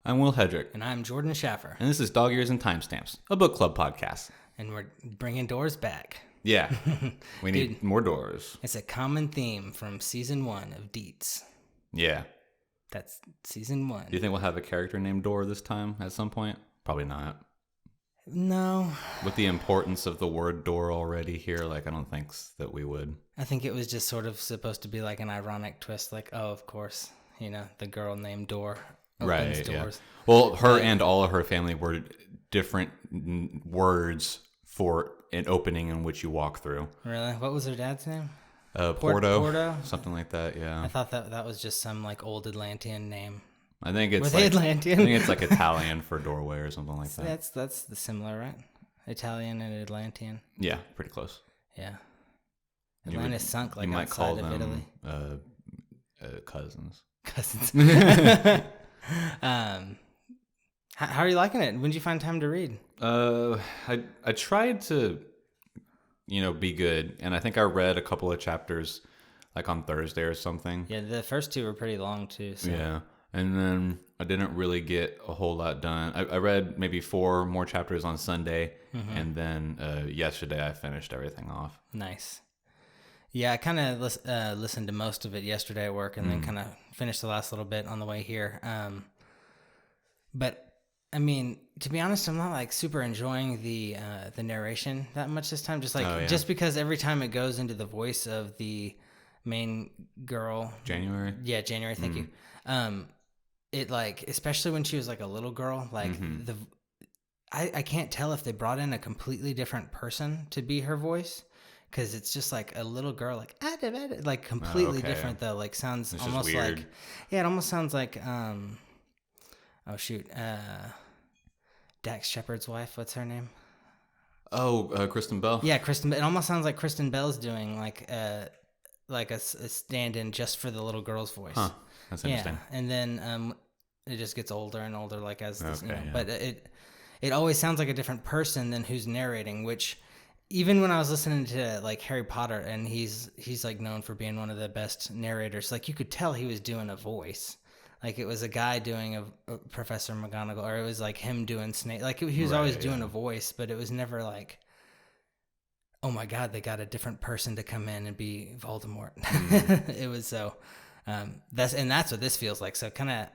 I'm Will Hedrick. And I'm Jordan Schaffer. And this is Dog Ears and Timestamps, a book club podcast. And we're bringing doors back. Yeah, we need more doors. It's a common theme from season 1 of Deets. Yeah. That's season 1. Do you think we'll have a character named Door this time at some point? Probably not. No. With the importance of the word door already here, I don't think that we would. I think it was just sort of supposed to be like an ironic twist, oh, of course, the girl named Door opens doors. Yeah. Well, her and all of her family were different words for an opening in which you walk through. Really? What was her dad's name? Porto? Something like that, yeah. I thought that was just some old Atlantean name. I think it's Atlantean? I think it's Italian for doorway or something like that. That's the similar, right? Italian and Atlantean. Yeah, pretty close. Yeah. Atlantis sunk you might outside call of them, Italy. Cousins. How are you liking it? When did you find time to read? I tried to, be good, and I think I read a couple of chapters, on Thursday or something. Yeah, the first 2 were pretty long too. So. Yeah, and then I didn't really get a whole lot done. I read maybe 4 more chapters on Sunday, and then yesterday I finished everything off. Nice. Yeah, I kind of listened to most of it yesterday at work, and then kind of finished the last little bit on the way here. But I mean, to be honest, I'm not super enjoying the narration that much this time. Just because every time it goes into the voice of the main girl, January. Yeah, January. Thank you. It especially when she was a little girl, I can't tell if they brought in a completely different person to be her voice. Because it's just a little girl, completely different though. Sounds it's almost weird. it almost sounds like Dax Shepard's wife. What's her name? Oh, Kristen Bell. Yeah, Kristen. It almost sounds like Kristen Bell's doing a stand-in just for the little girl's voice. Huh. That's interesting. Yeah, and then it just gets older and older, as this, yeah. But it always sounds like a different person than who's narrating, which. Even when I was listening to Harry Potter, and he's known for being one of the best narrators, you could tell he was doing a voice, it was a guy doing a Professor McGonagall, or it was him doing Snape, he was always doing a voice, but it was never oh my God, they got a different person to come in and be Voldemort. It was so that's what this feels like. So kind of.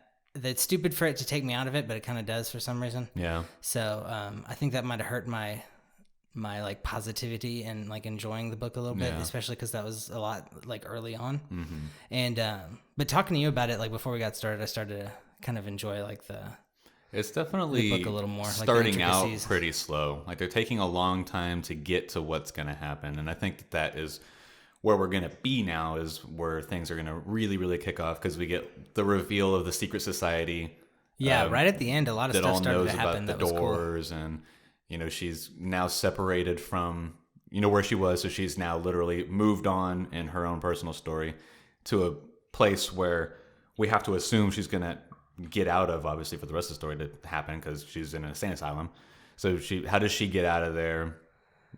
It's stupid for it to take me out of it, but it kind of does for some reason. Yeah. So I think that might have hurt my positivity and enjoying the book a little bit, especially because that was a lot early on. And but talking to you about it before we got started, I started to kind of enjoy it's definitely the book a little more, starting out pretty slow. They're taking a long time to get to what's going to happen, and I think that is where we're going to be now, is where things are going to really, really kick off, because we get the reveal of the secret society. Yeah, right at the end, a lot of stuff started to happen. That all knows about the doors, cool. And she's now separated from, where she was. So she's now literally moved on in her own personal story to a place where we have to assume she's going to get out of, obviously, for the rest of the story to happen, because she's in an insane asylum. So how does she get out of there?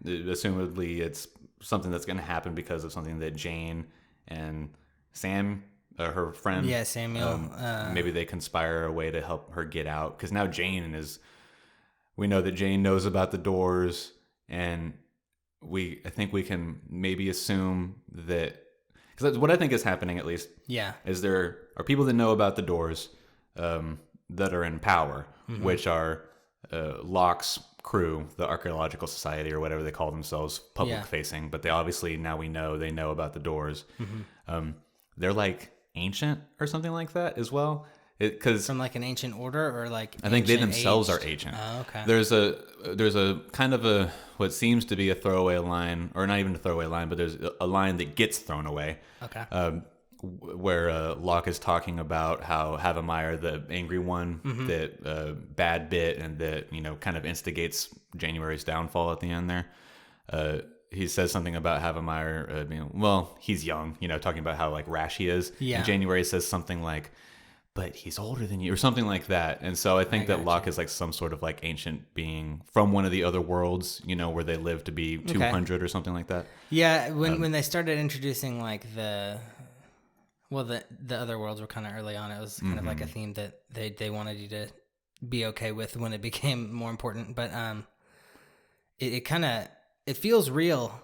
Assumedly, it's something that's going to happen because of something that Jane and Sam, her friend. Yeah, Samuel. Maybe they conspire a way to help her get out. Because now we know that Jane knows about the doors, and I think we can maybe assume that, because what I think is happening, at least, is there are people that know about the doors that are in power, which are Locke's crew, the Archaeological Society, or whatever they call themselves, public facing, but they obviously, now we know, they know about the doors. They're ancient or something like that as well. Because from an ancient order, or I think they themselves are ancient. Oh, okay. There's a kind of what seems to be a throwaway line, or not even a throwaway line, but there's a line that gets thrown away. Okay. Where Locke is talking about how Havemeyer, the angry one, that bad bit, and that kind of instigates January's downfall at the end there. He says something about Havemeyer being, he's young, talking about how rash he is. Yeah. And January says something but he's older than you, or something like that. And so I think that Locke is some sort of ancient being from one of the other worlds, where they live to be 200 or something like that. Yeah, when they started introducing the other worlds were kind of early on. It was kind of a theme that they wanted you to be okay with when it became more important. But it kind of, it feels real,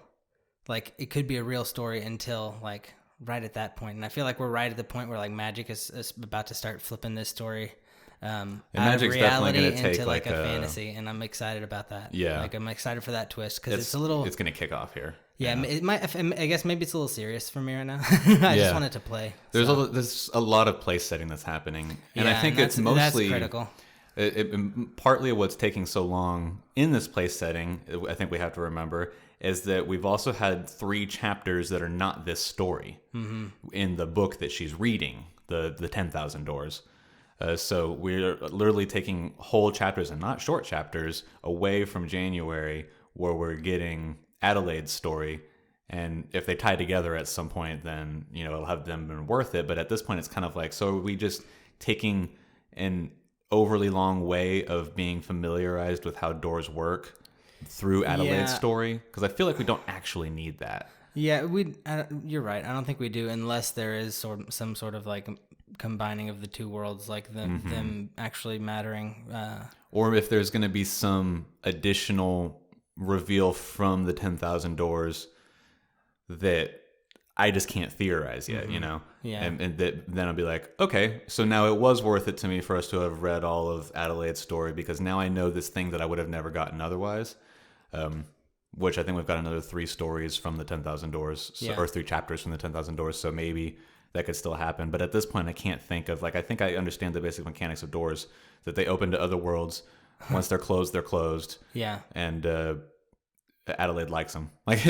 like it could be a real story until like right at that point. And I feel like we're right at the point where like magic is about to start flipping this story out of reality into like a fantasy, and I'm excited about that. Yeah, like I'm excited for that twist because it's a little. It's going to kick off here. Yeah, it might. I guess maybe it's a little serious for me right now. I just wanted to play. There's a lot of place setting that's happening, and I think it's mostly that's critical. Partly what's taking so long in this place setting, I think we have to remember, is that we've also had 3 chapters that are not this story in the book that she's reading, the 10,000 Doors. So we're literally taking whole chapters, and not short chapters, away from January, where we're getting Adelaide's story. And if they tie together at some point, then, you know, it'll have them been worth it. But at this point, it's kind of like, so are we just taking an overly long way of being familiarized with how doors work through Adelaide's story? Because I feel like we don't actually need that. Yeah, you're right. I don't think we do, unless there is some sort of like combining of the two worlds, like them actually mattering. Or if there's going to be some additional reveal from the 10,000 Doors that I just can't theorize yet, you know? Yeah. And then I'll be like, okay, so now it was worth it to me for us to have read all of Adelaide's story, because now I know this thing that I would have never gotten otherwise. Which I think we've got another 3 stories from the 10,000 Doors, or 3 chapters from the 10,000 Doors, so maybe that could still happen. But at this point, I can't think of, like, I think I understand the basic mechanics of doors, that they open to other worlds. Once they're closed, they're closed. Yeah. And Adelaide likes them. Like,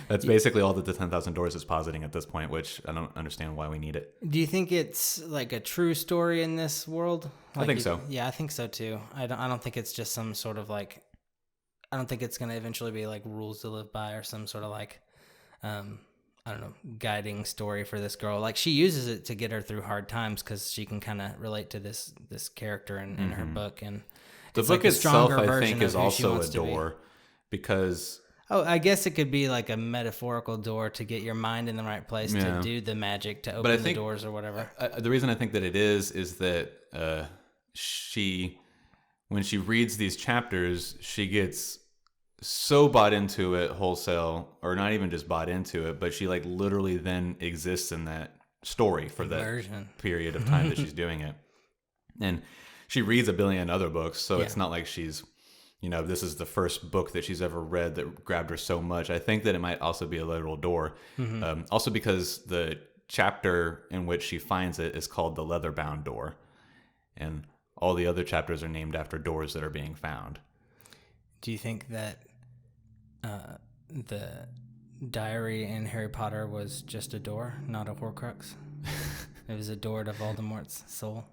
that's basically all that the 10,000 Doors is positing at this point, which I don't understand why we need it. Do you think it's like a true story in this world? Like, I think so. Yeah, I think so too. I don't think it's just some sort of like, I don't think it's going to eventually be like rules to live by, or some sort of like, I don't know, guiding story for this girl. Like, she uses it to get her through hard times because she can kind of relate to this character in her book. And the book itself, I think, is also a door, because... Oh, I guess it could be like a metaphorical door to get your mind in the right place to do the magic, to open the doors or whatever. The reason I think that it is that when she reads these chapters, she gets so bought into it wholesale, or not even just bought into it, but she like literally then exists in that story for that period of time that she's doing it. And she reads a billion other books, so it's not like she's, you know, this is the first book that she's ever read that grabbed her so much. I think that it might also be a literal door. Also because the chapter in which she finds it is called The Leather-Bound Door. And all the other chapters are named after doors that are being found. Do you think that the diary in Harry Potter was just a door, not a Horcrux? It was a door to Voldemort's soul?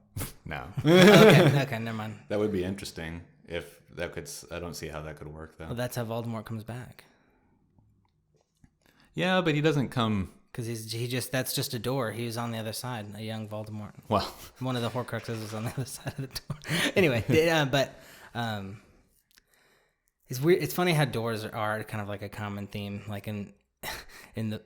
No. Okay, never mind. That would be interesting if that could... I don't see how that could work, though. Well, that's how Voldemort comes back. Yeah, but he doesn't come... Because that's just a door. He was on the other side, a young Voldemort. Well... One of the Horcruxes was on the other side of the door. Anyway, it's weird. It's funny how doors are kind of like a common theme, like in the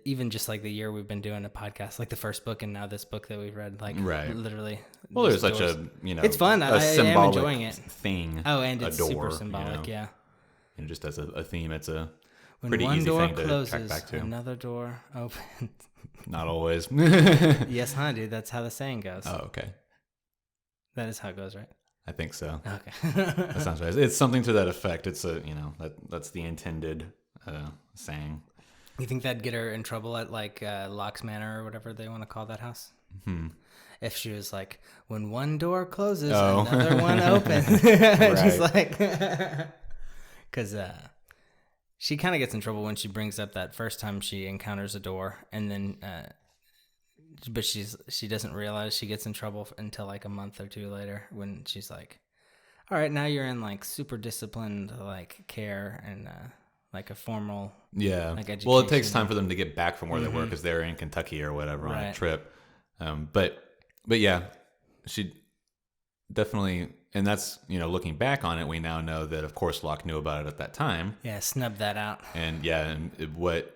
even just like the year we've been doing a podcast, like the first book and now this book that we've read, like literally. Well, there's such a, you know, it's fun. I am enjoying it. Thing. Oh, and it's door, super symbolic. You know? Yeah. And just as a theme, it's a when pretty one easy door thing to closes, track back to. Another door opens. Not always. Yes, huh, dude. That's how the saying goes. Oh, okay. That is how it goes, right? I think so. Okay. That sounds right. It's something to that effect. It's a, you know, that's the intended saying. You think that'd get her in trouble at like Locke's Manor or whatever they want to call that house? If she was like, when one door closes, another one opens. Just like, because she kind of gets in trouble when she brings up that first time she encounters a door, and then, but she doesn't realize she gets in trouble until like a month or 2 later, when she's like, all right, now you're in like super disciplined like care and like a formal like education. Well, it takes time for them to get back from where they were, because they're in Kentucky or whatever on a trip. But yeah, she definitely, and that's, you know, looking back on it, we now know that of course Locke knew about it at that time. Yeah, snubbed that out. And what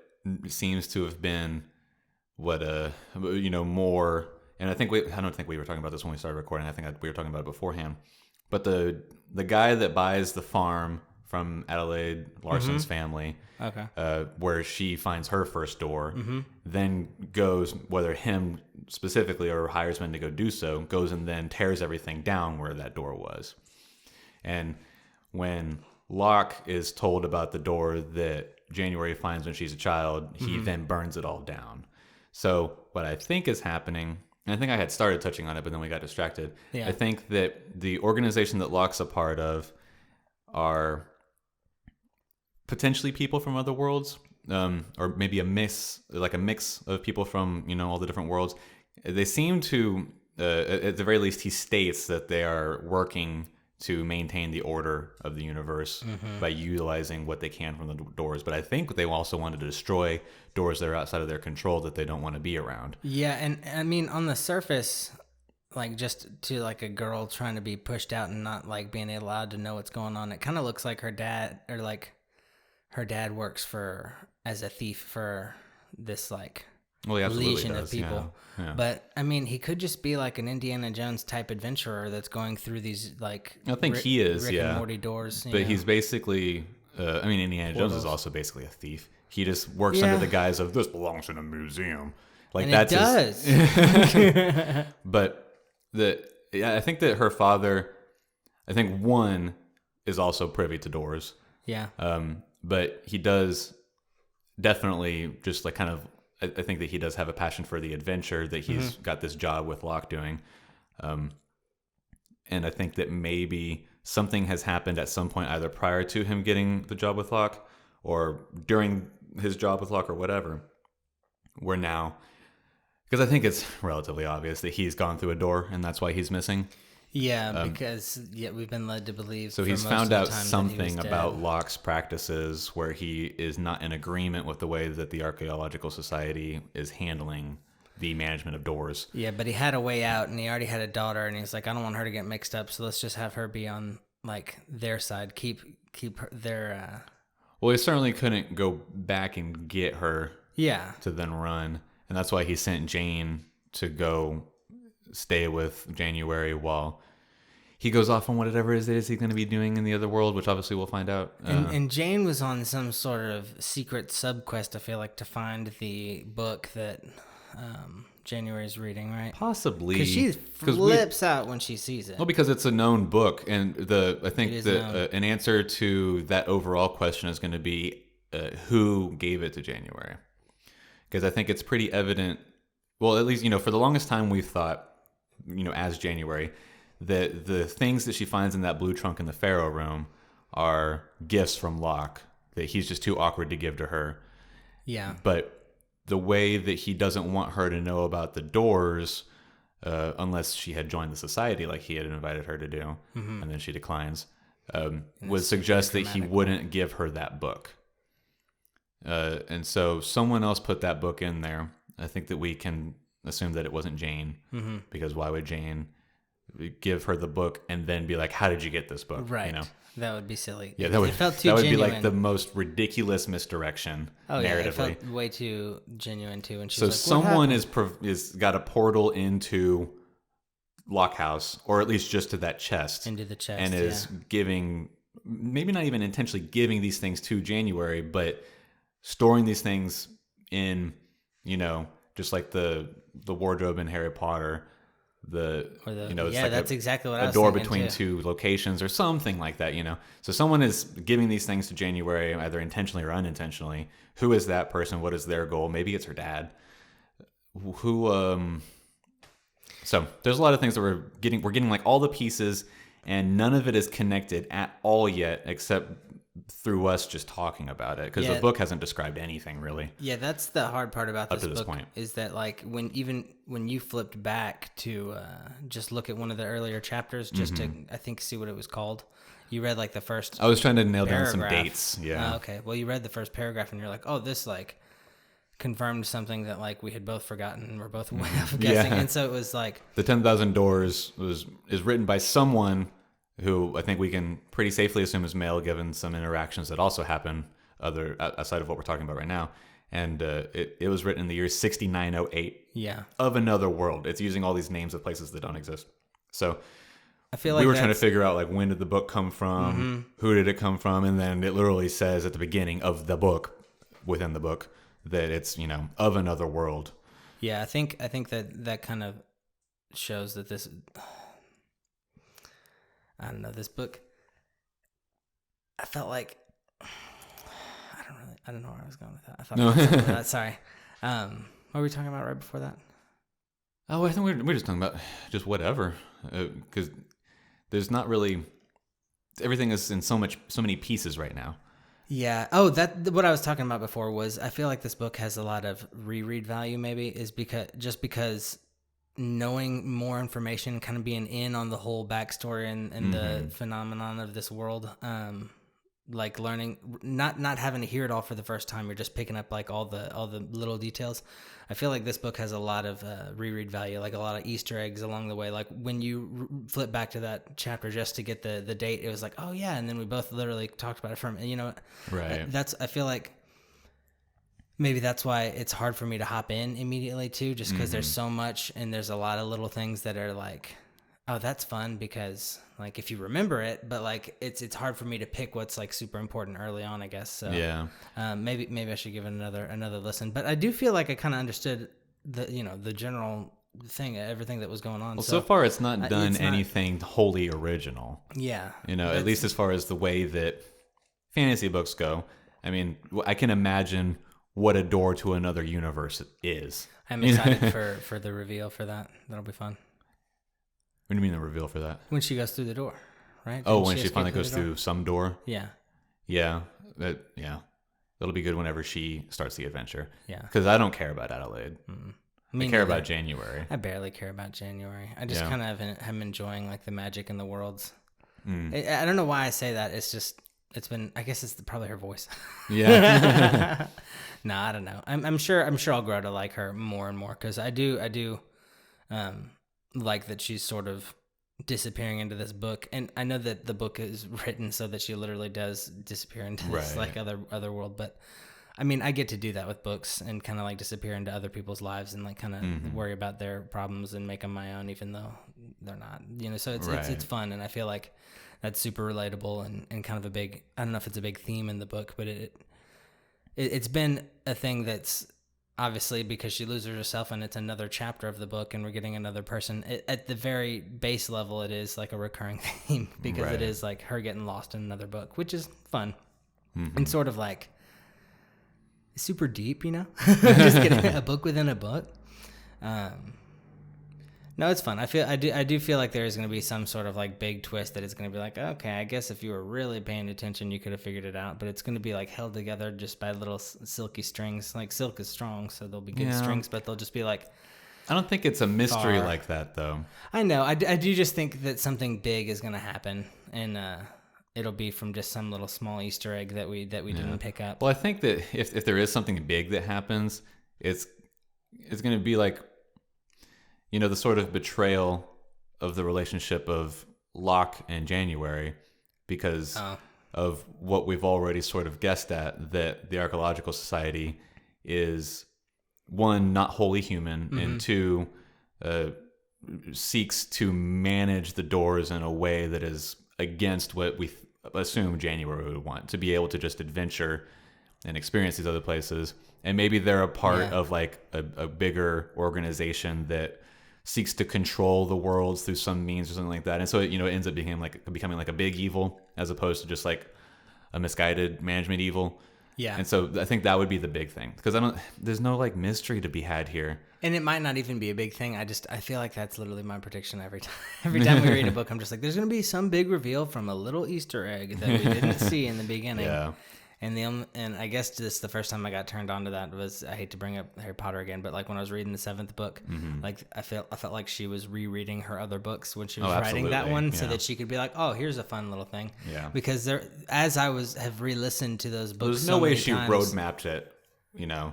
seems to have been what you know, more and I don't think we were talking about this when we started recording. I think we were talking about it beforehand. But the guy that buys the farm from Adelaide Larson's family, Okay. where she finds her first door, then goes, whether him specifically or hires men to go do so, goes and then tears everything down where that door was. And when Locke is told about the door that January finds when she's a child, he then burns it all down. So what I think is happening, and I think I had started touching on it, but then we got distracted. Yeah. I think that the organization that Locke's a part of are potentially people from other worlds, or maybe a mix of people from, all the different worlds. They seem to, at the very least, he states that they are working to maintain the order of the universe by utilizing what they can from the doors. But I think they also wanted to destroy doors that are outside of their control that they don't want to be around. Yeah, and I mean, on the surface, like just to like a girl trying to be pushed out and not like being allowed to know what's going on, it kind of looks like her dad, or like her dad works as a thief for this like legion of people. Yeah. But I mean, he could just be like an Indiana Jones type adventurer that's going through these like I think he is, Rick and Morty doors. But he's basically, Indiana Jones is also basically a thief. He just works under the guise of this belongs in a museum. Like, and that's it does. But I think that her father, I think one is also privy to doors. Yeah. But he does definitely just like kind of, I think that he does have a passion for the adventure that he's got this job with Locke doing. And I think that maybe something has happened at some point, either prior to him getting the job with Locke or during his job with Locke or whatever, where now, because I think it's relatively obvious that he's gone through a door and that's why he's missing. Yeah, because we've been led to believe. So he's found out something about Locke's practices where he is not in agreement with the way that the Archaeological Society is handling the management of doors. Yeah, but he had a way out, and he already had a daughter, and he's like, I don't want her to get mixed up, so let's just have her be on like their side, keep their. Well, he certainly couldn't go back and get her. Yeah. To then run, and that's why he sent Jane to go stay with January while he goes off on whatever it is he's going to be doing in the other world, which obviously we'll find out. And Jane was on some sort of secret sub-quest, I feel like, to find the book that January's reading, right? Possibly. Because she flips out when she sees it. Well, because it's a known book, and I think that an answer to that overall question is going to be who gave it to January. Because I think it's pretty evident, well, at least, for the longest time we've thought, as January, that the things that she finds in that blue trunk in the Pharaoh room are gifts from Locke that he's just too awkward to give to her. Yeah. But the way that he doesn't want her to know about the doors, unless she had joined the society like he had invited her to do, and then she declines, would suggest that he wouldn't give her that book. And so someone else put that book in there. I think that we can assume that it wasn't Jane, because why would Jane give her the book and then be like, how did you get this book? Right. That would be silly. Yeah, that would be like the most ridiculous misdirection narratively. It felt way too genuine too. And so someone is got a portal into Lockhouse, or at least just to that chest. Into the chest, and is giving, maybe not even intentionally giving these things to January, but storing these things in, just like the wardrobe in Harry Potter, it's like that's exactly what I was door thinking between too. two locations or something like that. So someone is giving these things to January either intentionally or unintentionally. Who is that person? What is their goal? Maybe it's her dad. So there's a lot of things that we're getting like all the pieces, and none of it is connected at all yet, except through us just talking about it, because the book hasn't described anything really. Yeah, that's the hard part about this book, point. Is that like when you flipped back to just look at one of the earlier chapters, just to I think see what it was called. You read like the first. I was trying to nail down some paragraph. dates. Yeah. Okay. Well, you read the first paragraph and you're like, oh, this like confirmed something that like we had both forgotten and we're both way off guessing. And so it was like the 10,000 Doors is written by someone who I think we can pretty safely assume is male, given some interactions that also happen outside of what we're talking about right now. And it was written in the year 6908 Yeah. of another world. It's using all these names of places that don't exist. So I feel like we were trying to figure out, like, when did the book come from? Mm-hmm. Who did it come from? And then it literally says at the beginning of the book, within the book, that it's, of another world. Yeah, I think that kind of shows that this, I don't know, this book, I felt like, I don't know where I was going with that. I thought No. with that. Sorry. What were we talking about right before that? Oh, I think we're just talking about just whatever, because there's not really, everything is in so many pieces right now. Yeah. Oh, what I was talking about before was I feel like this book has a lot of reread value. Maybe is because knowing more information, kind of being in on the whole backstory and the phenomenon of this world. Like learning, not having to hear it all for the first time. You're just picking up like all the little details. I feel like this book has a lot of reread value, like a lot of Easter eggs along the way. Like when you flip back to that chapter just to get the date, it was like, oh yeah, and then we both literally talked about it from, Right. I feel like maybe that's why it's hard for me to hop in immediately too, just because there's so much and there's a lot of little things that are like, oh, that's fun because like if you remember it, but like it's hard for me to pick what's like super important early on, I guess. So yeah, maybe I should give it another listen. But I do feel like I kind of understood the general thing, everything that was going on. Well, so far it's not done it's anything wholly original. Yeah, at least as far as the way that fantasy books go. I mean, I can imagine what a door to another universe is. I'm excited for the reveal for that. That'll be fun. What do you mean the reveal for that? When she goes through the door, right? Oh, when she finally goes through some door? Yeah. Yeah. That'll be good whenever she starts the adventure. Yeah. Because I don't care about Adelaide. I care about January. I barely care about January. I just kind of am enjoying like the magic in the worlds. I don't know why I say that. I guess it's probably her voice. Yeah. No, I don't know. I'm sure I'll grow to like her more and more because I do like that she's sort of disappearing into this book, and I know that the book is written so that she literally does disappear into this like other world. But I mean, I get to do that with books and kind of like disappear into other people's lives and like kind of worry about their problems and make them my own, even though they're not. So it's fun, and I feel like that's super relatable and kind of a big. I don't know if it's a big theme in the book, but it's been a thing that's. Obviously, because she loses herself and it's another chapter of the book and we're getting another person. At the very base level, it is like a recurring theme because it is like her getting lost in another book, which is fun and sort of like super deep, just getting a book within a book. No, it's fun. I do feel like there is going to be some sort of like big twist that it's going to be like, okay, I guess if you were really paying attention, you could have figured it out. But it's going to be like held together just by little silky strings. Like silk is strong, so there'll be good strings, but they'll just be like. I don't think it's a mystery like that, though. I know. I do just think that something big is going to happen, and it'll be from just some little small Easter egg that we didn't pick up. Well, I think that if there is something big that happens, it's going to be like. The sort of betrayal of the relationship of Locke and January because of what we've already sort of guessed at, that the Archaeological Society is, one, not wholly human, and two, seeks to manage the doors in a way that is against what we assume January would want, to be able to just adventure and experience these other places. And maybe they're a part of like a bigger organization that seeks to control the worlds through some means or something like that. And so, it ends up becoming like a big evil as opposed to just like a misguided management evil. Yeah. And so I think that would be the big thing because there's no like mystery to be had here. And it might not even be a big thing. I feel like that's literally my prediction every time. Every time we read a book, I'm just like, there's going to be some big reveal from a little Easter egg that we didn't see in the beginning. Yeah. And I guess just the first time I got turned on to that was, I hate to bring up Harry Potter again, but like when I was reading the 7th book, like I felt like she was rereading her other books when she was writing that one, so that she could be like, oh, here's a fun little thing. Yeah. Because as I have re-listened to those books, there's no way she roadmapped it.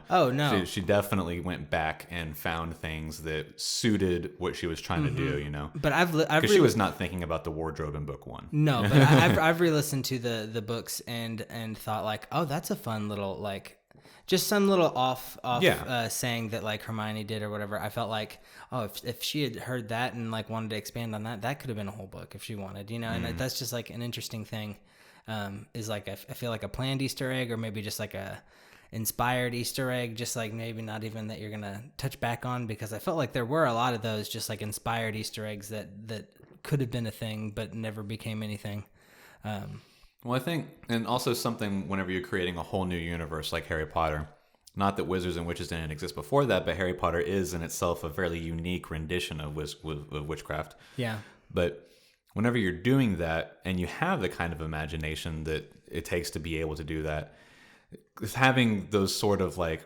Oh no, she definitely went back and found things that suited what she was trying to do. But because she was not thinking about the wardrobe in book 1. No, but I've re-listened to the books and thought like, oh, that's a fun little like just some little off Yeah. saying that like Hermione did or whatever. I felt like, oh, if she had heard that and like wanted to expand on that, that could have been a whole book if she wanted, you know. And that's just like an interesting thing. Is like I feel like a planned Easter egg, or maybe just like a inspired Easter egg, just like maybe not even that you're gonna touch back on, because I felt like there were a lot of those just like inspired Easter eggs that could have been a thing but never became anything. Well, I think, and also something whenever you're creating a whole new universe like Harry Potter, not that wizards and witches didn't exist before that, but Harry Potter is in itself a fairly unique rendition of witchcraft. Yeah. But whenever you're doing that and you have the kind of imagination that it takes to be able to do that, having those sort of like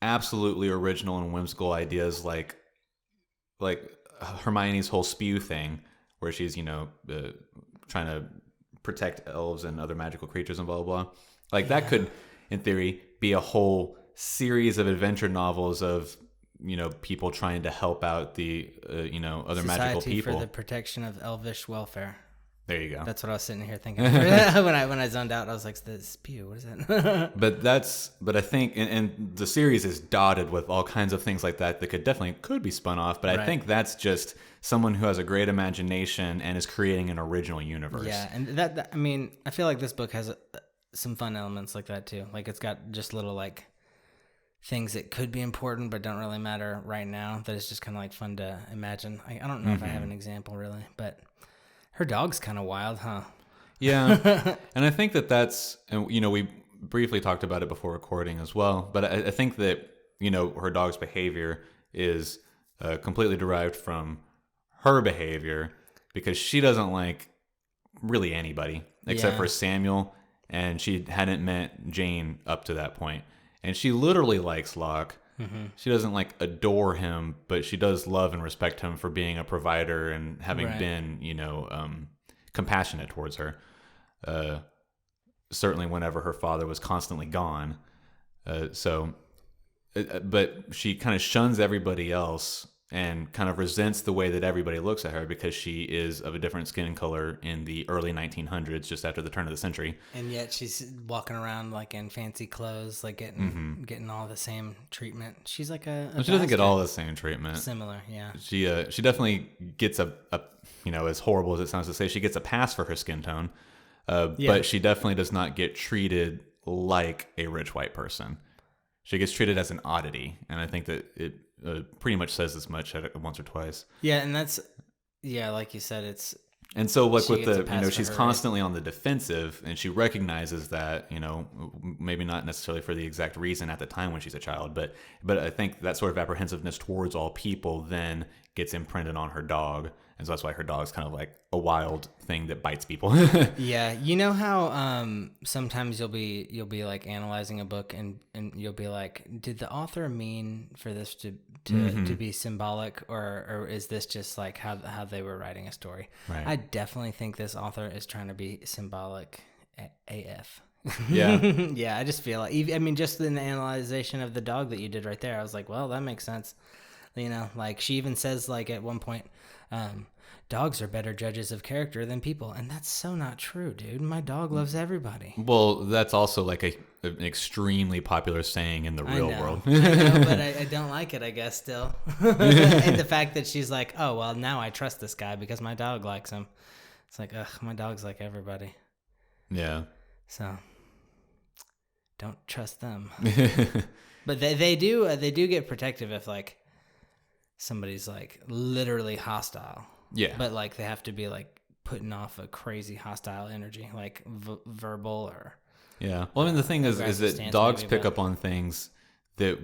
absolutely original and whimsical ideas like Hermione's whole spew thing, where she's, trying to protect elves and other magical creatures and blah, blah, blah. Like that could, in theory, be a whole series of adventure novels of, people trying to help out the, other magical people. For the protection of elvish welfare. There you go. That's what I was sitting here thinking. when I zoned out, I was like, the spew, what is that? But I think, and the series is dotted with all kinds of things like that could be spun off. But I think that's just someone who has a great imagination and is creating an original universe. Yeah, and that I mean, I feel like this book has some fun elements like that too. Like it's got just little like things that could be important but don't really matter right now. That is just kind of like fun to imagine. I don't know if I have an example really, but her dog's kind of wild, huh? Yeah, and I think that's, and we briefly talked about it before recording as well. But I think that her dog's behavior is completely derived from her behavior, because she doesn't like really anybody except for Samuel, and she hadn't met Jane up to that point. And she literally likes Locke. Mm-hmm. She doesn't like adore him, but she does love and respect him for being a provider and having been, compassionate towards her. Certainly whenever her father was constantly gone. But she kind of shuns everybody else and kind of resents the way that everybody looks at her, because she is of a different skin color in the early 1900s, just after the turn of the century. And yet she's walking around like in fancy clothes, like getting all the same treatment. She's like she doesn't get all the same treatment. Similar, yeah. She definitely gets a as horrible as it sounds to say, she gets a pass for her skin tone, but she definitely does not get treated like a rich white person. She gets treated as an oddity, and I think that it pretty much says as much once or twice. Yeah, and that's, like you said, it's... And so like with the, she's constantly on the defensive, and she recognizes that, maybe not necessarily for the exact reason at the time when she's a child, but I think that sort of apprehensiveness towards all people then gets imprinted on her dog. And so that's why her dog's kind of like a wild thing that bites people. Yeah. You know how sometimes you'll be like analyzing a book and you'll be like, did the author mean for this to be symbolic, or is this just like how they were writing a story? Right. I definitely think this author is trying to be symbolic AF. Yeah. Yeah, I just feel like, just in the analyzation of the dog that you did right there, I was like, well, that makes sense. Like she even says like at one point, dogs are better judges of character than people. And that's so not true, dude. My dog loves everybody. Well, that's also like an extremely popular saying in the real world. I know, but I don't like it, I guess, still. And the fact that she's like, oh, well, now I trust this guy because my dog likes him. It's like, ugh, my dog's like everybody. Yeah. So don't trust them. But they do get protective if like somebody's like literally hostile. Yeah. But like they have to be like putting off a crazy hostile energy, like verbal or... Yeah. Well, the thing is that dogs pick up on things that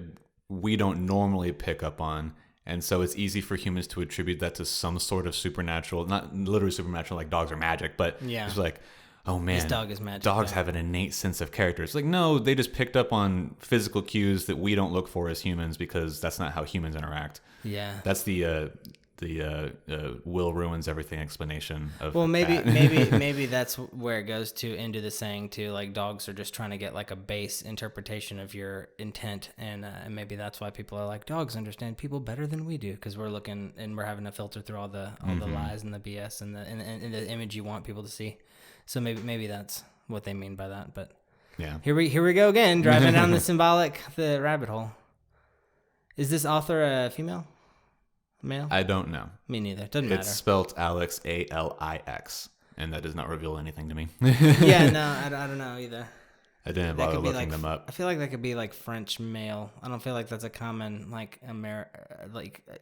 we don't normally pick up on. And so it's easy for humans to attribute that to some sort of supernatural, not literally supernatural, like dogs are magic, but it's like, oh man, this dog is magic. Dogs have an innate sense of character. It's like, no, they just picked up on physical cues that we don't look for as humans, because that's not how humans interact. Yeah. That's the Will ruins everything explanation of maybe that's where it goes to into the saying too, like dogs are just trying to get like a base interpretation of your intent, and maybe that's why people are like, dogs understand people better than we do, because we're looking and we're having to filter through all the lies and the BS and the image you want people to see. So maybe that's what they mean by that. But Yeah. Here we go again, driving down the rabbit hole. Is this author a female? Male? I don't know. Me neither. Doesn't matter. It's spelled Alex, Alix, and that does not reveal anything to me. Yeah, no, I don't know either. I didn't bother looking them up. I feel like that could be like French male. I don't feel like that's a common like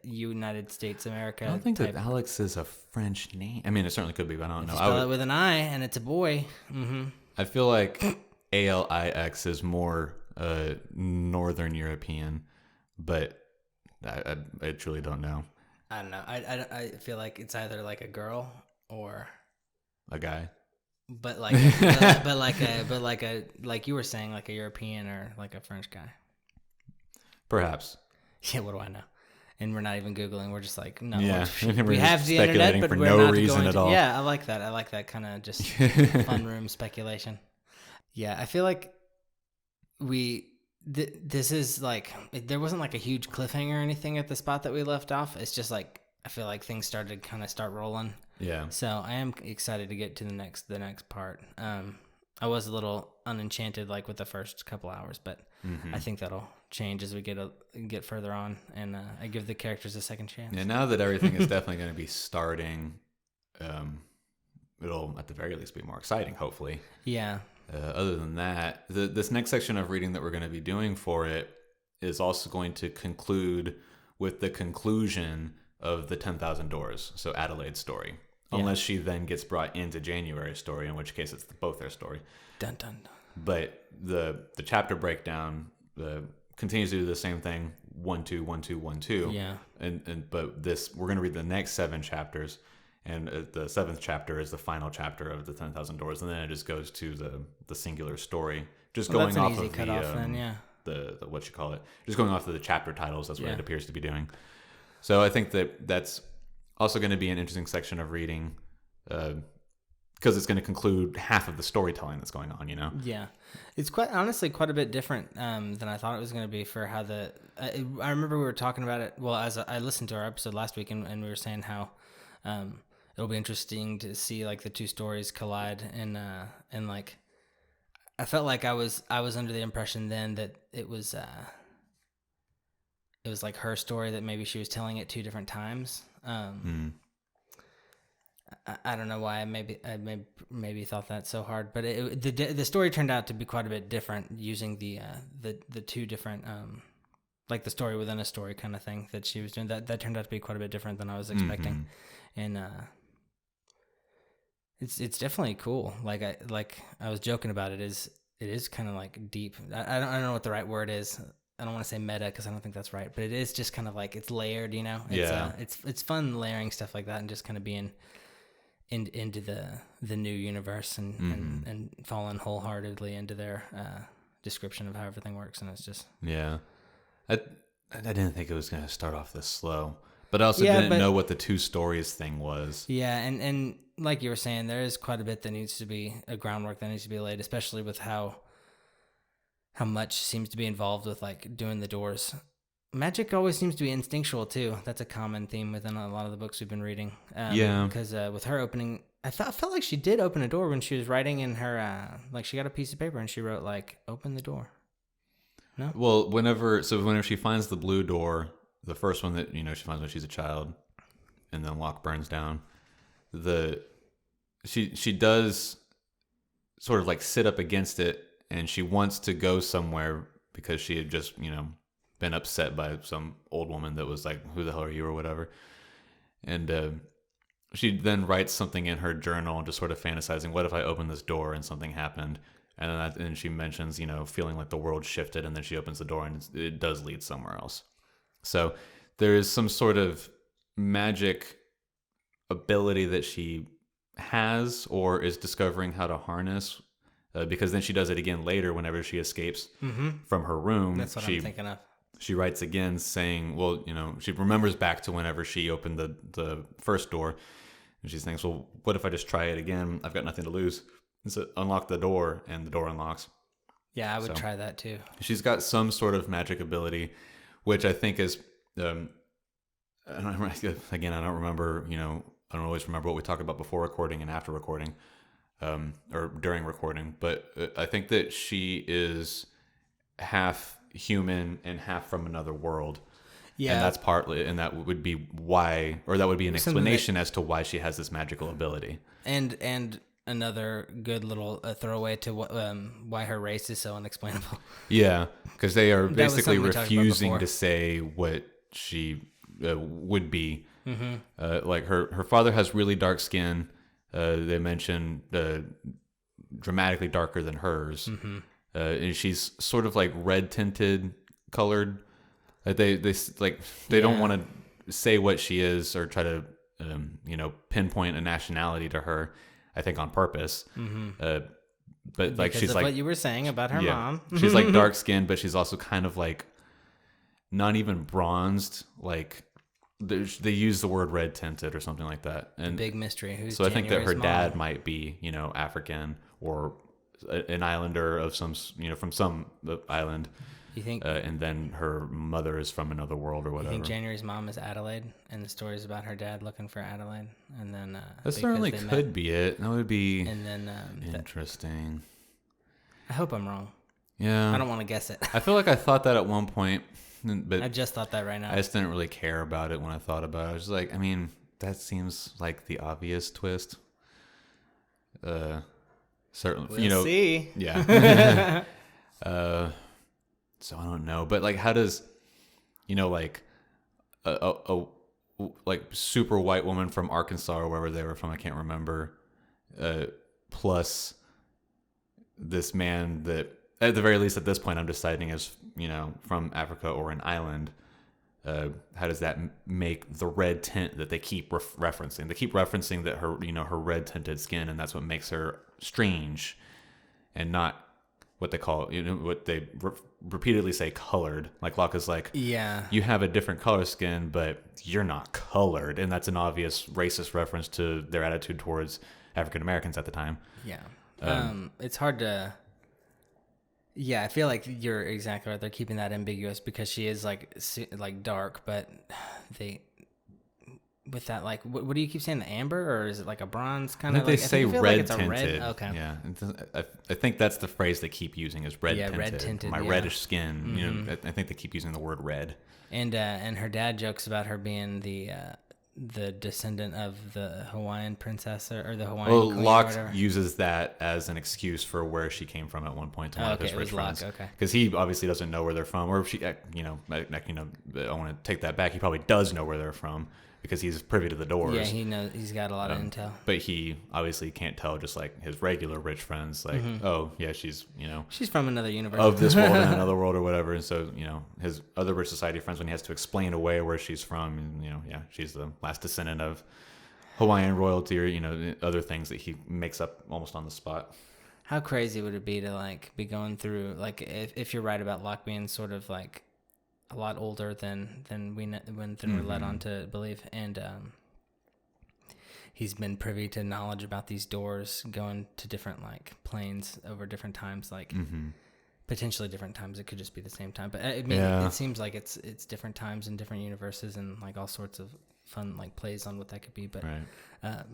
United States America. I don't think type. that Alex is a French name. I mean, it certainly could be, but I don't know. Spell it with an I, and it's a boy. Mm-hmm. I feel like Alix is more Northern European, but I truly don't know. I don't know. I feel like it's either like a girl or a guy. But like you were saying, like a European or like a French guy. Perhaps. Yeah, what do I know? And we're not even Googling. We're just like, no. Yeah, we have the internet, but for we're no not reason going at to, all. Yeah, I like that. I like that kind of just fun room speculation. Yeah, I feel like this is like, there wasn't like a huge cliffhanger or anything at the spot that we left off. It's just like, I feel like things started kind of start rolling. Yeah. So I am excited to get to the next part. I was a little unenchanted like with the first couple hours, but I think that'll change as we get further on, and I give the characters a second chance. Yeah. Now that everything is definitely going to be starting, it'll at the very least be more exciting. Hopefully. Yeah. Other than that, this next section of reading that we're going to be doing for it is also going to conclude with the conclusion of the 10,000 Doors. So Adelaide's story. Unless she then gets brought into January's story, in which case it's both their story. Dun, dun, dun. But the chapter breakdown continues to do the same thing, 1, 2, 1, 2, 1, 2. Yeah. But we're going to read the next 7 chapters, and the 7th chapter is the final chapter of the 10,000 Doors, and then it just goes to the singular story, just going off of the what you call it, just going off of the chapter titles. That's what it appears to be doing. So I think that's also going to be an interesting section of reading, because it's going to conclude half of the storytelling that's going on, Yeah. It's honestly quite a bit different than I thought it was going to be for how I remember we were talking about it, well, as I listened to our episode last week, and we were saying how it'll be interesting to see like the two stories collide, and like I felt like I was under the impression then that it was like her story, that maybe she was telling it 2 different times. I don't know why I maybe thought that so hard, but the story turned out to be quite a bit different, using the 2 different like the story within a story kind of thing that she was doing. That turned out to be quite a bit different than I was expecting, and it's definitely cool. Like I was joking about it. It is kind of like deep. I don't know what the right word is. I don't want to say meta because I don't think that's right, but it is just kind of like it's layered, It's fun layering stuff like that and just kind of being into the new universe and falling wholeheartedly into their description of how everything works, and it's just I didn't think it was going to start off this slow, but I also didn't know what the 2 stories thing was. Yeah, and like you were saying, there is quite a bit that needs to be a groundwork that needs to be laid, especially with how much seems to be involved with like doing the doors. Magic always seems to be instinctual too. That's a common theme within a lot of the books we've been reading. Because with her opening, I felt like she did open a door when she was writing in her, like she got a piece of paper and she wrote like, "Open the door." No? Well, whenever she finds the blue door, the first one that, she finds when she's a child, and then lock burns down, she does sort of like sit up against it, and she wants to go somewhere because she had just, been upset by some old woman that was like, "Who the hell are you?" or whatever. And she then writes something in her journal, just sort of fantasizing, what if I opened this door and something happened? And she mentions, feeling like the world shifted, and then she opens the door and it does lead somewhere else. So there is some sort of magic ability that she has or is discovering how to harness, because then she does it again later whenever she escapes from her room. That's what I'm thinking of. She writes again saying, well, she remembers back to whenever she opened the first door, and she thinks, well, what if I just try it again? I've got nothing to lose. And so unlock the door, and the door unlocks. Yeah, I would try that too. She's got some sort of magic ability, which I think is, I don't remember, I don't always remember what we talk about before recording and after recording. or during recording, but I think that she is half human and half from another world. Yeah. And that's partly, and that would be why, or that would be an Something explanation as to why she has this magical ability. And another good little throwaway to why her race is so unexplainable. Yeah, because they are basically something we talked about refusing before. to say what she would be. Mm-hmm. Like her father has really dark skin. They mentioned dramatically darker than hers, Mm-hmm. And she's sort of like red tinted colored. They don't want to say what she is or try to pinpoint a nationality to her. I think on purpose. Mm-hmm. But like Because she's of like what you were saying about her mom. she's like dark skinned, but she's also kind of like not even bronzed. Like they use the word red tinted or something like that. And Big mystery. Who's so I think that her January's dad mom? might be African or an islander of some from some island. You think And then her mother is from another world or you whatever. think January's mom is Adelaide, and the story is about her dad looking for Adelaide, and then That certainly could be it. That would be And then interesting. I hope I'm wrong. Yeah. I don't want to guess it. I feel like I thought that at one point, but I just thought that right now. I just didn't really care about it when I thought about it. I was just like, I mean, that seems like the obvious twist. Certainly, We'll see. Yeah. So I don't know, but like, how does, like a like super white woman from Arkansas or wherever they were from, I can't remember, plus this man that at the very least at this point I'm deciding is from Africa or an island. How does that make the red tint that they keep referencing? They keep referencing that her her red tinted skin, and that's what makes her strange, and not what they call what they repeatedly say colored. Like Locke is like, Yeah. you have a different color skin, but you're not colored, and that's an obvious racist reference to their attitude towards African Americans at the time. Yeah. It's hard to. Yeah, I feel like you're exactly right. They're keeping that ambiguous because she is like dark, but they with that like what do you keep saying, the amber, or is it like a bronze kind of? They say red like tinted. Okay. Yeah, I think that's the phrase they keep using is red tinted. Red tinted. My yeah. reddish skin. I think they keep using the word red. And her dad jokes about her being the descendant of the Hawaiian princess or the Hawaiian Well, queen. Locke or whatever. uses that as an excuse for where she came from at one point to one of his rich friends. Locke, okay. Because he obviously doesn't know where they're from, or if she, I want to take that back. He probably does know where they're from because he's privy to the doors. Yeah, he knows. He's got a lot of intel. But he obviously can't tell just like his regular rich friends, like, oh yeah, she's She's from another universe. of this world and another world or whatever. And so his other rich society friends, when he has to explain away where she's from, and she's the last descendant of Hawaiian royalty or other things that he makes up almost on the spot. How crazy would it be to like be going through like if you're right about Locke being sort of like a lot older than we're led on to believe, and he's been privy to knowledge about these doors going to different like planes over different times, like potentially different times. It could just be the same time, but I mean, it seems like it's different times in different universes and like all sorts of fun like plays on what that could be. But Right.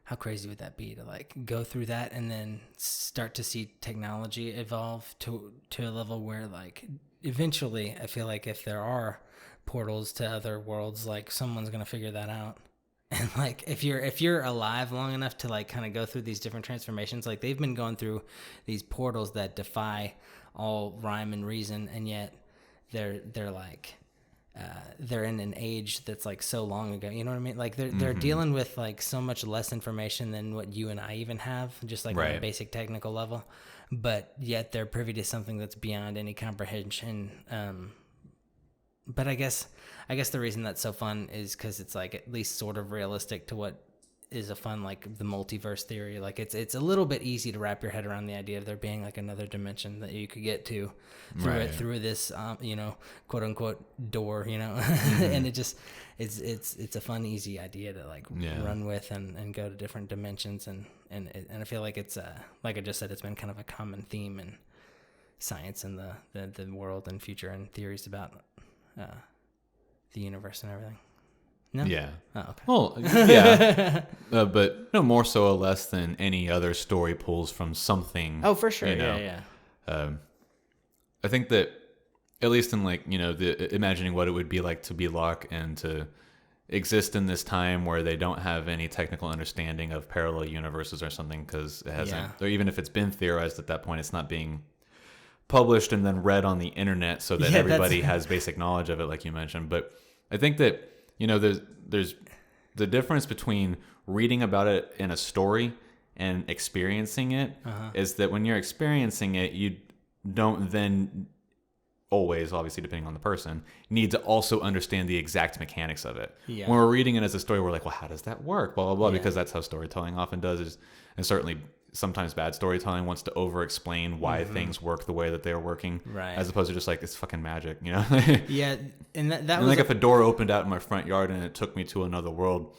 how crazy would that be to like go through that and then start to see technology evolve to a level where like eventually I feel like if there are portals to other worlds, like someone's gonna figure that out. And like if you're alive long enough to like kind of go through these different transformations, like they've been going through these portals that defy all rhyme and reason, and yet they're like they're in an age that's like so long ago, you know what I mean? Like they're dealing with like so much less information than what you and I even have, just like on a basic technical level, but yet they're privy to something that's beyond any comprehension. But I guess the reason that's so fun is because it's like at least sort of realistic to what is a fun like the multiverse theory. Like it's a little bit easy to wrap your head around the idea of there being like another dimension that you could get to through this quote unquote door, and it just it's a fun easy idea to like run with and go to different dimensions, and I feel like it's like I just said, it's been kind of a common theme in science and the world and future and theories about the universe and everything. No. Yeah. Oh, okay. Well, yeah, but no more so or less than any other story pulls from something. Oh, for sure. You know? Yeah. I think that at least in like the imagining what it would be like to be Locke and to exist in this time where they don't have any technical understanding of parallel universes or something because it hasn't, or even if it's been theorized at that point, it's not being published and then read on the internet so that everybody has basic knowledge of it, like you mentioned. But I think that there's the difference between reading about it in a story and experiencing it is that when you're experiencing it, you don't then always, obviously depending on the person, need to also understand the exact mechanics of it. Yeah. When we're reading it as a story, we're like, well, how does that work? Blah, blah, blah, because that's how storytelling often does. And certainly sometimes bad storytelling wants to over-explain why things work the way that they're working, right? As opposed to just like, it's fucking magic, Yeah, and that and was like if a door opened out in my front yard and it took me to another world,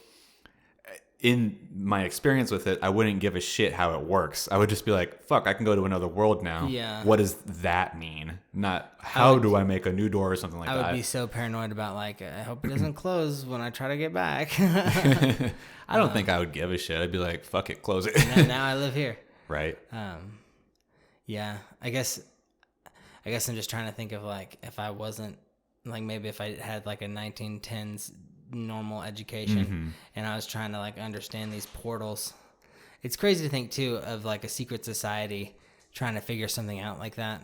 in my experience with it, I wouldn't give a shit how it works. I would just be like, fuck, I can go to another world now. Yeah. What does that mean? Not how do I make a new door or something like that. I would be so paranoid about like, I hope it doesn't close when I try to get back. I don't think I would give a shit. I'd be like, fuck it, close it. Now I live here. Right. Yeah, I guess I'm just trying to think of like, if I wasn't like, maybe if I had like a 1910s normal education and I was trying to like understand these portals. It's crazy to think too of like a secret society trying to figure something out like that.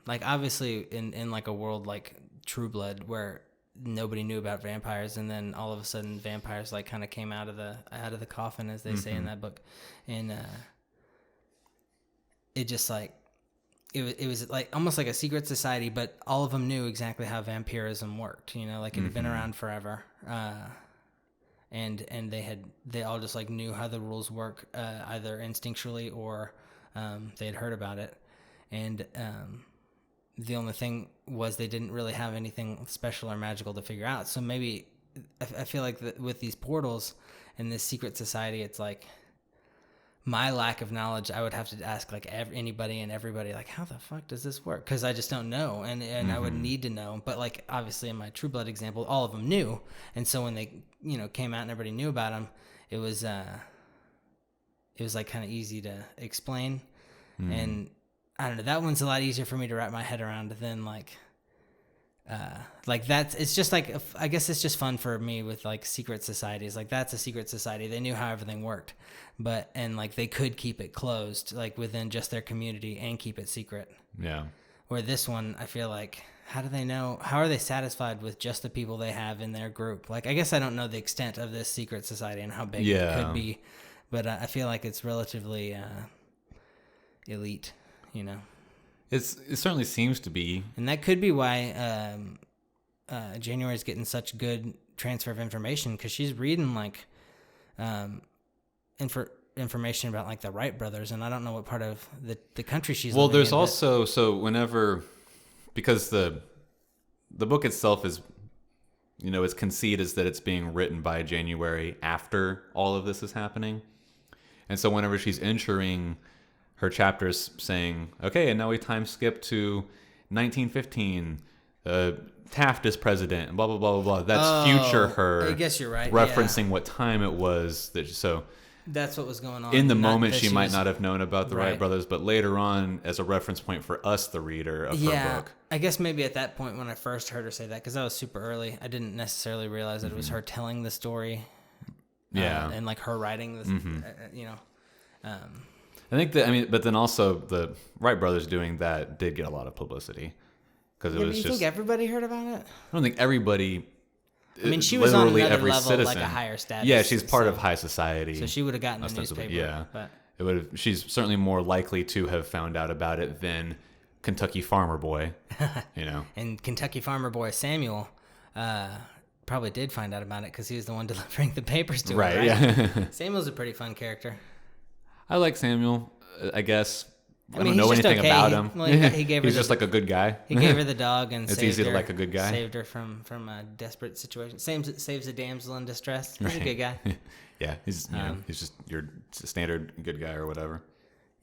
Like obviously in like a world like True Blood where nobody knew about vampires and then all of a sudden vampires like kind of came out of the coffin, as they say in that book. And it just like it was like almost like a secret society, but all of them knew exactly how vampirism worked. Like it had been around forever, and they all just like knew how the rules work, either instinctually or they had heard about it, and the only thing was they didn't really have anything special or magical to figure out. So maybe I feel like with these portals and this secret society, it's like, my lack of knowledge, I would have to ask like anybody and everybody, like, how the fuck does this work? Because I just don't know, and I would need to know. But like obviously in my True Blood example, all of them knew, and so when they came out and everybody knew about them, it was like kind of easy to explain, and I don't know. That one's a lot easier for me to wrap my head around than like that's, it's just like, I guess it's just fun for me with like secret societies. Like that's a secret society. They knew how everything worked, and like they could keep it closed, like within just their community and keep it secret. Yeah. Where this one, I feel like, how do they know? How are they satisfied with just the people they have in their group? Like, I guess I don't know the extent of this secret society and how big it could be, but I feel like it's relatively elite, It certainly seems to be. And that could be why January's getting such good transfer of information, because she's reading like information about like the Wright brothers, and I don't know what part of the country she's living there's in, also, so whenever, because the book itself is, its conceit is that it's being written by January after all of this is happening. And so whenever she's entering her chapters saying, okay, and now we time skip to 1915, Taft is president, and blah, blah, blah, blah, blah. That's future her. I guess you're right. Referencing what time it was. So that's what was going on. In the moment, she might not have known about the Wright brothers, but later on, as a reference point for us, the reader of her book. I guess maybe at that point when I first heard her say that, because I was super early, I didn't necessarily realize that it was her telling the story. And like her writing this, I think that, but then also the Wright brothers doing that did get a lot of publicity, because it was just. Do you think everybody heard about it? I don't think everybody. I mean, she was on another every level, citizen. like a higher status. Yeah, she's part of high society. So she would have gotten the newspaper. Yeah, but it would have. She's certainly more likely to have found out about it than Kentucky Farmer Boy. And Kentucky Farmer Boy Samuel probably did find out about it because he was the one delivering the papers to her. Right. Yeah. Samuel's a pretty fun character. I like Samuel, I guess. I don't know anything about him. He gave her He's just like a good guy. He gave her the dog and it's easy to like a good guy. Saved her from a desperate situation. Saves a damsel in distress. He's a good guy. Yeah, he's he's just your standard good guy or whatever.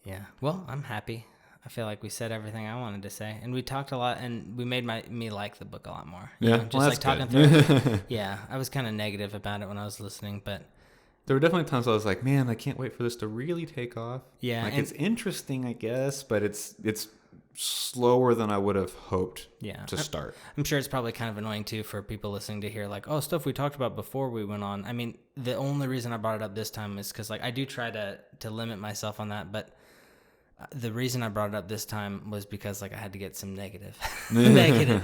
Yeah. Well, I'm happy. I feel like we said everything I wanted to say, and we talked a lot, and we made me like the book a lot more. Yeah, just well, like talking good. through it. Yeah, I was kind of negative about it when I was listening, but there were definitely times I was like, man, I can't wait for this to really take off. Yeah, like and it's interesting, I guess, but it's slower than I would have hoped. To start. I'm sure it's probably kind of annoying too for people listening to hear like, oh, stuff we talked about before we went on. I mean, the only reason I brought it up this time is because like I do try to limit myself on that, but the reason I brought it up this time was because like I had to get some negative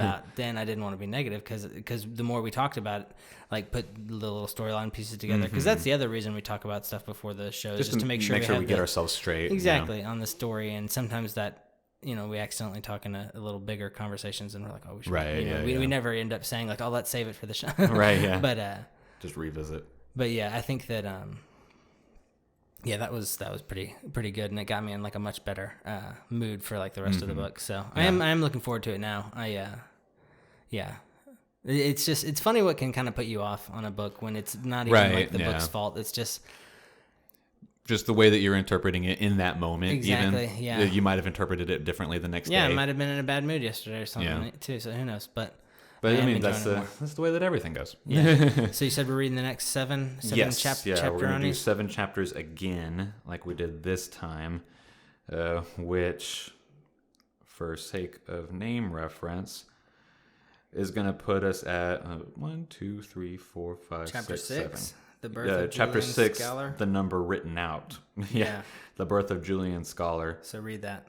out. Then I didn't want to be negative because the more we talked about it, like put the little storyline pieces together, because that's the other reason we talk about stuff before the show, just to make sure we get ourselves straight exactly on the story. And sometimes that, you know, we accidentally talk in a little bigger conversations and we're like, oh, we should, we never end up saying like, oh, let's save it for the show. Right. Yeah. But just revisit. But yeah, I think that yeah, that was pretty good, and it got me in like a much better mood for like the rest of the book. So I am looking forward to it now. It's funny what can kind of put you off on a book when it's not even like the book's fault. It's just the way that you're interpreting it in that moment. Exactly. Even, yeah. You might have interpreted it differently the next day. Yeah, I might have been in a bad mood yesterday or something too. So who knows? But I mean, that's the way that everything goes. Yeah. So you said we're reading the next seven chapters. We're going to do 7 chapters again, like we did this time, which, for sake of name reference, is going to put us at 1, 2, 3, 4, 5, chapter 6, 6, 7. The birth of chapter Julian 6, Scholar. The number written out. Yeah, the birth of Julian Scholar. So read that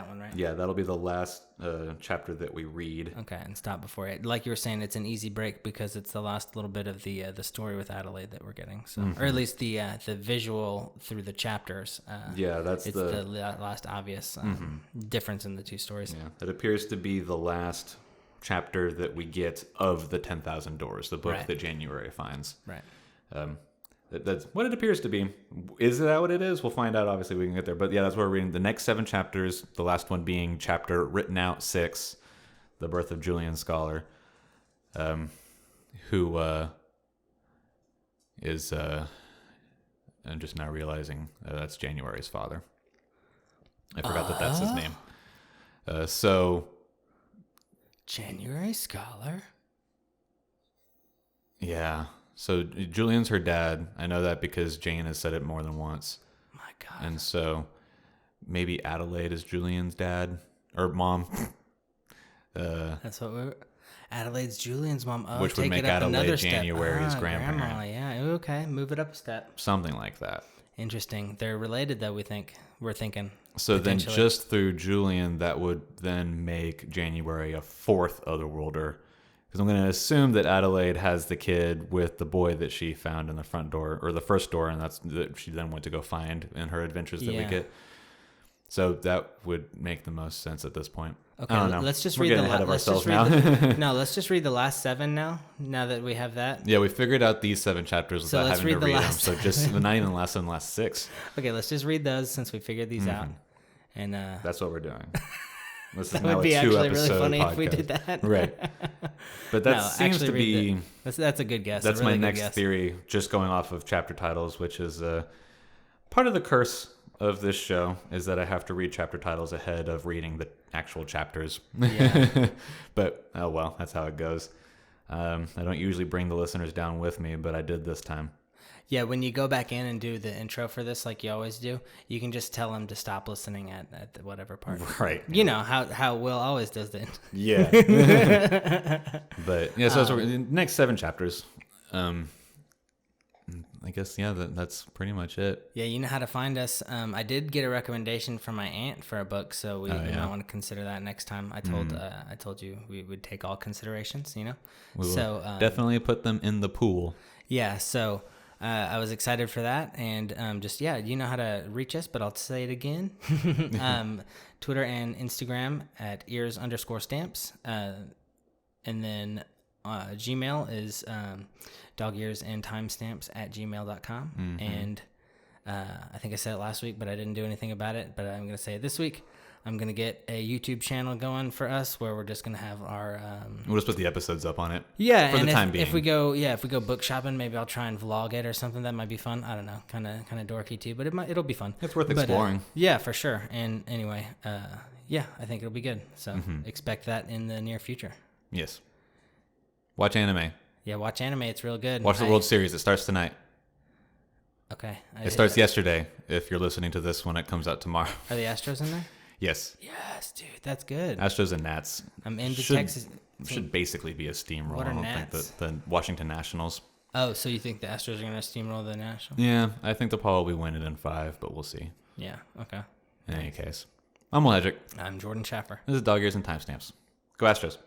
one, right? Yeah, that'll be the last chapter that we read. Okay, and stop before it. Like you were saying, it's an easy break because it's the last little bit of the story with Adelaide that we're getting. So, or at least the visual through the chapters. That's it's the last obvious difference in the two stories. Yeah, it appears to be the last chapter that we get of the 10,000 Doors, the book that January finds. Right. That's what it appears to be. Is that what it is? We'll find out. Obviously, we can get there. But yeah, that's what we're reading. The next 7 chapters, the last one being chapter written out 6, The Birth of Julian Scholar, who is, I'm just now realizing that's January's father. I forgot that that's his name. So... January Scholar? Yeah. So Julian's her dad. I know that because Jane has said it more than once. My God. And so maybe Adelaide is Julian's dad or mom. That's what Adelaide's Julian's mom. Oh, which would make Adelaide January's grandparent. Grandma, yeah. Okay, move it up a step. Something like that. Interesting. They're related, though. We're thinking. So then, just through Julian, that would then make January a 4th otherworlder. Because I'm going to assume that Adelaide has the kid with the boy that she found in the front door, or the first door, and that's that she then went to go find in her adventures that we get. So that would make the most sense at this point. Okay, I don't know. Let's just We're read getting the ahead of let's ourselves just now. No, let's just read the last 7 now. Now that we have that. Yeah, we figured out these 7 chapters without having to read them. So just not even the last 7, last 6. Okay, let's just read those since we figured these out. And that's what we're doing. This that is now would be a actually 2-episode really funny podcast. if we did that. Right. But that seems to be... That's a good guess. That's really my next theory, just going off of chapter titles, which is part of the curse of this show, is that I have to read chapter titles ahead of reading the actual chapters. Yeah. But, oh well, that's how it goes. I don't usually bring the listeners down with me, but I did this time. Yeah, when you go back in and do the intro for this, like you always do, you can just tell them to stop listening at the whatever part. Right. You know how Will always does the intro. Yeah. But, yeah, so the next 7 chapters, I guess, yeah, that's pretty much it. Yeah, you know how to find us. I did get a recommendation from my aunt for a book, so we might want to consider that next time. I told you we would take all considerations, you know? We will definitely put them in the pool. Yeah, so... I was excited for that, and you know how to reach us, but I'll say it again. Twitter and Instagram at ears_stamps, and then Gmail is dogearsandtimestamps@gmail.com. And I think I said it last week, but I didn't do anything about it, but I'm going to say it this week. I'm gonna get a YouTube channel going for us where we're just gonna have our. We'll just put the episodes up on it. Yeah, for and the time being. If we go book shopping, maybe I'll try and vlog it or something. That might be fun. I don't know, kind of dorky too, but it'll be fun. It's worth exploring. Yeah, for sure. And anyway, yeah, I think it'll be good. So expect that in the near future. Yes. Watch anime. Yeah, watch anime. It's real good. Watch the World Series. It starts tonight. Okay. It starts yesterday. If you're listening to this when it comes out tomorrow. Are the Astros in there? Yes. Yes, dude, that's good. Astros and Nats. I'm into Texas. Should basically be a steamroll. What are I don't Nats? think the Washington Nationals. Oh, so you think the Astros are going to steamroll the Nationals? Yeah, I think they'll probably win it in 5, but we'll see. Yeah, okay. In any case. I'm Logic. I'm Jordan Schaffer. This is Dog Ears and Timestamps. Go Astros.